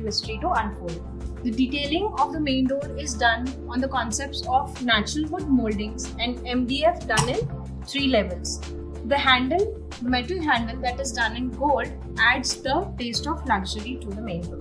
mystery to unfold. The detailing of the main door is done on the concepts of natural wood moldings and MDF done in 3 levels. The handle, metal handle that is done in gold, adds the taste of luxury to the main door.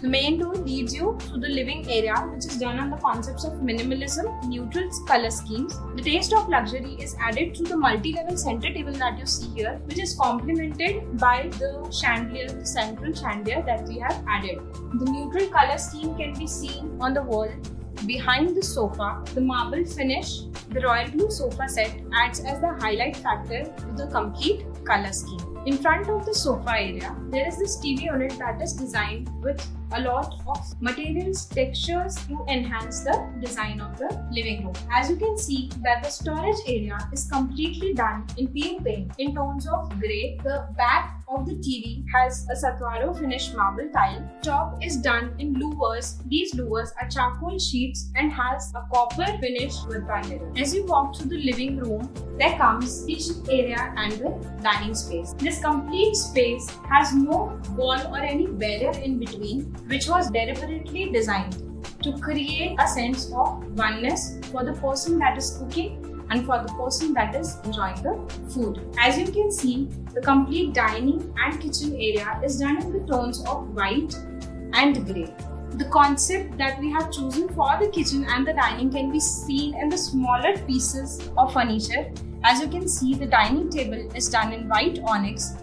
The main door leads you to the living area, which is done on the concepts of minimalism, neutral color schemes. The taste of luxury is added through the multi-level center table that you see here, which is complemented by the chandelier, the central chandelier that we have added. The neutral color scheme can be seen on the wall behind the sofa. The marble finish, the royal blue sofa set adds as the highlight factor to the complete color scheme. In front of the sofa area, there is this TV unit that is designed with a lot of materials, textures to enhance the design of the living room. As you can see that the storage area is completely done in peel paint in tones of grey. The back of the TV has a Saguaro finish marble tile. Top is done in louvers. These louvers are charcoal sheets and has a copper finish with one mirror. As you walk through the living room, there comes kitchen area and the dining space. This complete space has no wall or any barrier in between, which was deliberately designed to create a sense of oneness for the person that is cooking and for the person that is enjoying the food. As you can see, the complete dining and kitchen area is done in the tones of white and grey. The concept that we have chosen for the kitchen and the dining can be seen in the smaller pieces of furniture. As you can see, the dining table is done in white onyx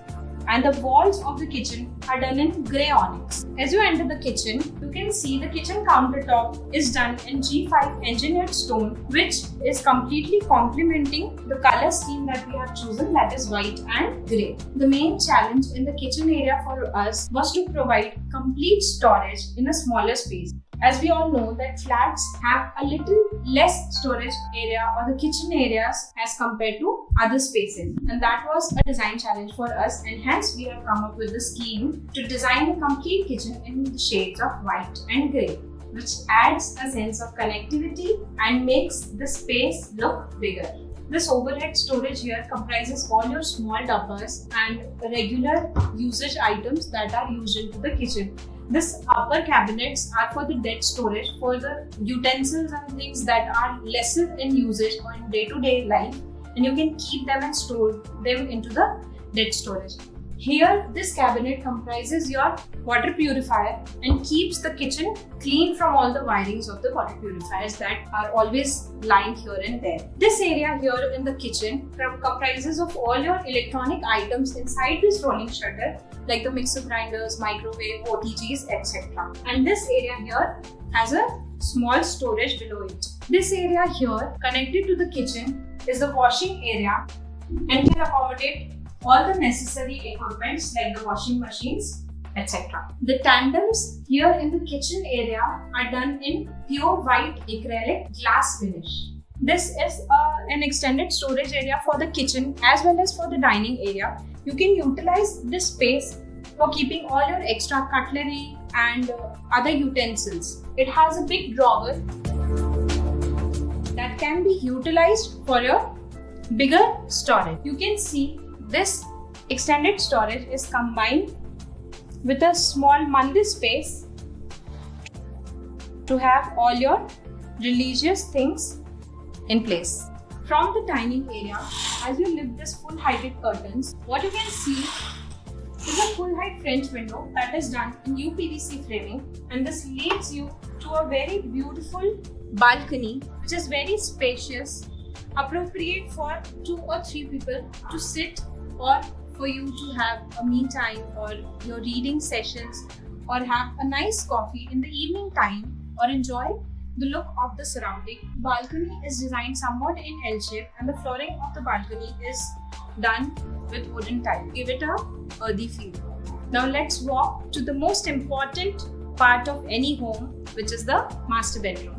and the walls of the kitchen are done in grey onyx. As you enter the kitchen, you can see the kitchen countertop is done in G5 engineered stone, which is completely complementing the color scheme that we have chosen, that is white and grey. The main challenge in the kitchen area for us was to provide complete storage in a smaller space. As we all know that flats have a little less storage area or the kitchen areas as compared to other spaces, and that was a design challenge for us, and hence we have come up with the scheme to design a complete kitchen in the shades of white and grey, which adds a sense of connectivity and makes the space look bigger. This overhead storage here comprises all your small dabbas and regular usage items that are used into the kitchen. This upper cabinets are for the dead storage, for the utensils and things that are lesser in usage or in day-to-day life, and you can keep them and store them into the dead storage. Here, this cabinet comprises your water purifier and keeps the kitchen clean from all the wirings of the water purifiers that are always lying here and there. This area here in the kitchen comprises of all your electronic items inside this rolling shutter, like the mixer grinders, microwave, OTGs, etc. And this area here has a small storage below it. This area here connected to the kitchen is the washing area and can accommodate all the necessary equipments like the washing machines, etc. The tandems here in the kitchen area are done in pure white acrylic glass finish. This is an extended storage area for the kitchen as well as for the dining area. You can utilize this space for keeping all your extra cutlery and other utensils. It has a big drawer that can be utilized for your bigger storage. You can see this extended storage is combined with a small mandir space to have all your religious things in place. From the dining area, as you lift this full heighted curtains, what you can see is a full height French window that is done in UPVC framing, and this leads you to a very beautiful balcony which is very spacious, appropriate for 2 or 3 people to sit, or for you to have a me time or your reading sessions, or have a nice coffee in the evening time, or enjoy the look of the surrounding. Balcony is designed somewhat in L shape and the flooring of the balcony is done with wooden tile. Give it a earthy feel. Now let's walk to the most important part of any home, which is the master bedroom.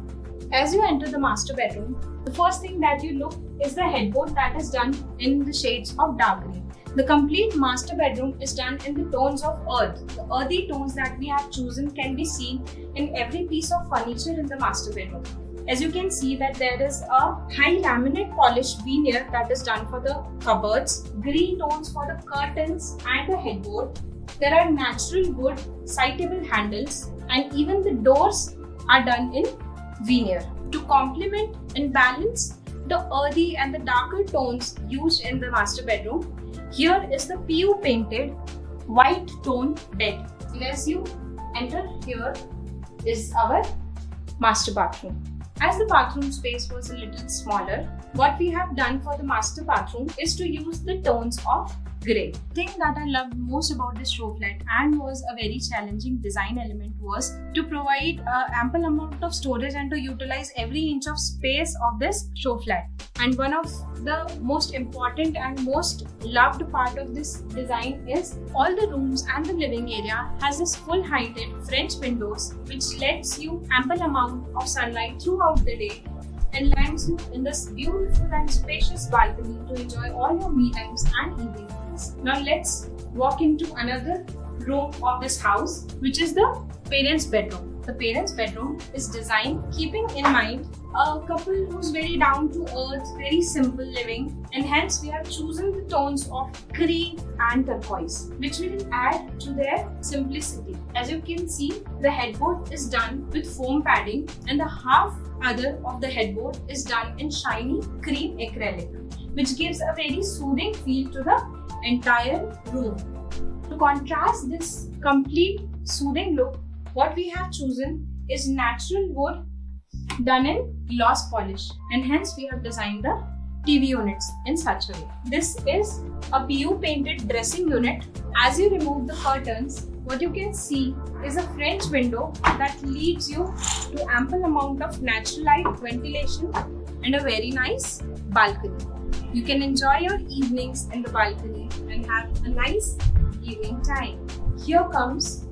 As you enter the master bedroom, the first thing that you look is the headboard that is done in the shades of dark green. The complete master bedroom is done in the tones of earth. The earthy tones that we have chosen can be seen in every piece of furniture in the master bedroom. As you can see that there is a high laminate polished veneer that is done for the cupboards, green tones for the curtains and the headboard. There are natural wood side table handles and even the doors are done in veneer. To complement and balance the earthy and the darker tones used in the master bedroom, here is the PU painted white tone bed. And as you enter, here is our master bathroom. As the bathroom space was a little smaller, what we have done for the master bathroom is to use the tones of grey. The thing that I loved most about this show flat and was a very challenging design element was to provide ample amount of storage and to utilize every inch of space of this show flat. And one of the most important and most loved part of this design is all the rooms and the living area has this full heighted French windows which lets you ample amount of sunlight throughout the day and lands you in this beautiful and spacious balcony to enjoy all your me times and evening meals. Now let's walk into another room of this house, which is the parents' bedroom. The parents' bedroom is designed keeping in mind a couple who's very down to earth, very simple living, and hence we have chosen the tones of cream and turquoise, which will add to their simplicity. As you can see, the headboard is done with foam padding and the half other of the headboard is done in shiny cream acrylic, which gives a very soothing feel to the entire room. To contrast this complete soothing look, what we have chosen is natural wood done in gloss polish, and hence we have designed the TV units in such a way. This is a PU painted dressing unit. As you remove the curtains, what you can see is a French window that leads you to ample amount of natural light, ventilation and a very nice balcony. You can enjoy your evenings in the balcony and have a nice evening time. Here comes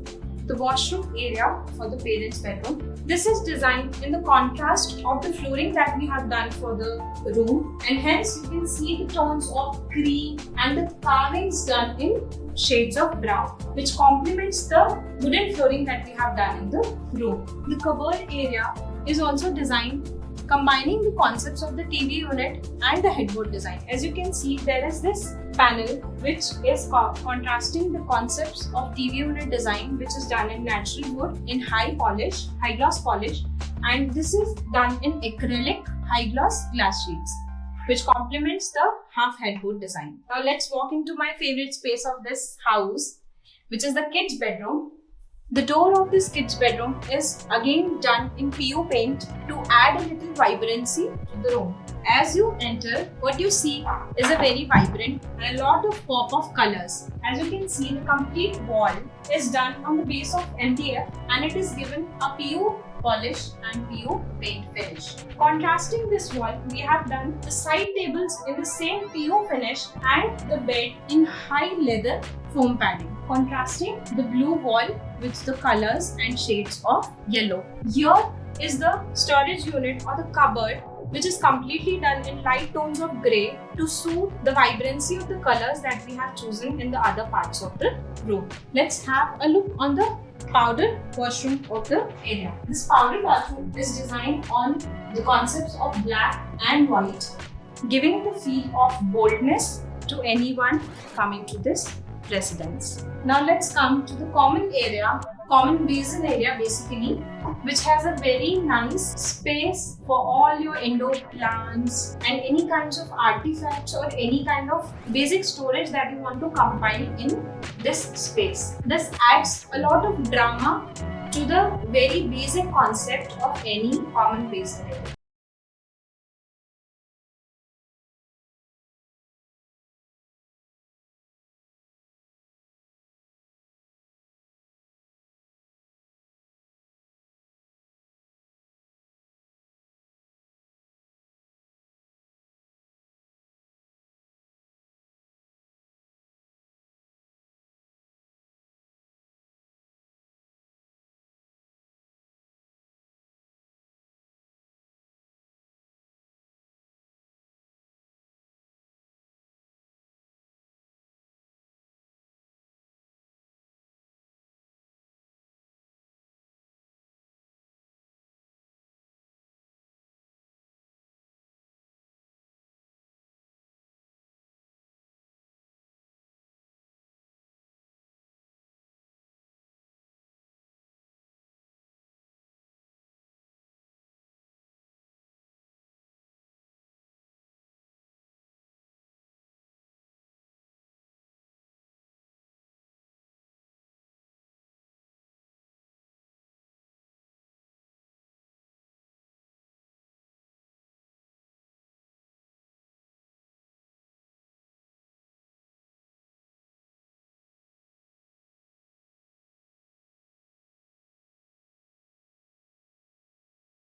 the washroom area for the parents' bedroom. This is designed in the contrast of the flooring that we have done for the room, and hence you can see the tones of cream and the carvings done in shades of brown, which complements the wooden flooring that we have done in the room. The cupboard area is also designed combining the concepts of the TV unit and the headboard design. As you can see, there is this panel which is contrasting the concepts of TV unit design, which is done in natural wood in high gloss polish, and this is done in acrylic high gloss glass sheets, which complements the half headboard design. Now let's walk into my favorite space of this house, which is the kids' bedroom. The door of this kids' bedroom is again done in PU paint to add a little vibrancy to the room. As you enter, what you see is a very vibrant and a lot of pop of colors. As you can see, the complete wall is done on the base of MDF and it is given a PU polish and PU paint finish. Contrasting this wall, we have done the side tables in the same PU finish and the bed in high leather foam padding, contrasting the blue wall with the colors and shades of yellow. Here is the storage unit or the cupboard, which is completely done in light tones of grey to suit the vibrancy of the colors that we have chosen in the other parts of the room. Let's have a look on the powder washroom of the area. This powder bathroom is designed on the concepts of black and white, giving the feel of boldness to anyone coming to this residence. Now let's come to the common basin area basically, which has a very nice space for all your indoor plants and any kinds of artifacts or any kind of basic storage that you want to compile in this space. This adds a lot of drama to the very basic concept of any common basin area.